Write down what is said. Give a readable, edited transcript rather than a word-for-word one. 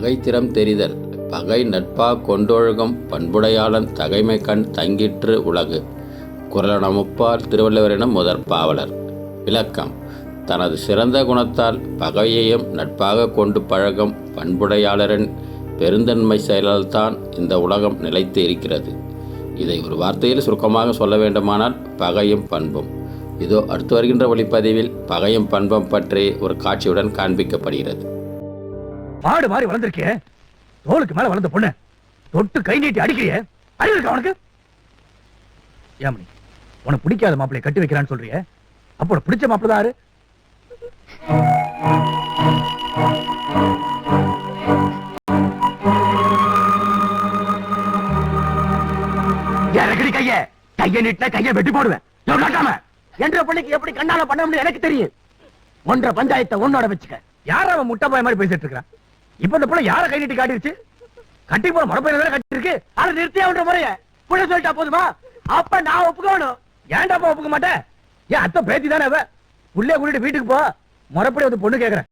பகைத்திறம் தெரிதல் பகை நட்பா கொண்டொழுகும் பண்புடையாளன் தகைமை கண் தங்கிற்று உலகு. குறளமுப்பால் திருவள்ளுவரிடம் முதற்பாவலர். விளக்கம்: தனது சிறந்த குணத்தால் பகையையும் நட்பாக கொண்டு பழகும் பண்புடையாளரின் பெருந்தன்மை செயலால்தான் இந்த உலகம் நிலைத்து இருக்கிறது. இதை ஒரு வார்த்தையில் சுருக்கமாக சொல்ல வேண்டுமானால் பகையும் பண்பும். இதோ அடுத்து வருகின்ற ஒளிப்பதிவில் பகையும் பண்பும் பற்றி ஒரு காட்சியுடன் காண்பிக்கப்படுகிறது. மாடு மாறி வளர்ந்திருக்கே, தோலுக்கு மேல வளர்ந்த பொண்ணு தொட்டு கை நீட்டி அடிக்கிறிய, அடிக்க அவனுக்கு ஏமணி, உனக்கு பிடிக்காத மாப்பிளைய கட்டி வைக்கிறான்னு சொல்றிய, அப்ப உனக்கு பிடிச்ச மாப்பிள்ள தான் யாரு? கைய நீட்டினா கைய வெட்டி போடுவேன். என்ற பிள்ளைக்கு எப்படி கண்ணால பண்ணணும்னு எனக்கு தெரியும். ஒன்றரை பஞ்சாயத்தை உன்னோட வச்சுக்க. யார அவன் முட்டை பாய் மாதிரி பேசிட்டு இருக்கான்? இப்ப இந்த பிள்ளை யார கை நீட்டி காட்டிருச்சு? கட்டி போற முடப்பையில கட்டி இருக்கு. அதை நிறுத்தியா முறைய புள்ள சொல்லிட்டா போதுமா? அப்ப நான் ஒப்புக்கணும். ஏன்டாப்பா ஒப்புக்க மாட்டேன்? ஏன் அத்தை பேத்தி தானே அவ? புள்ளைய கூட்டிட்டு வீட்டுக்கு போ, முறைப்படி வந்து பொண்ணு கேக்குறேன்.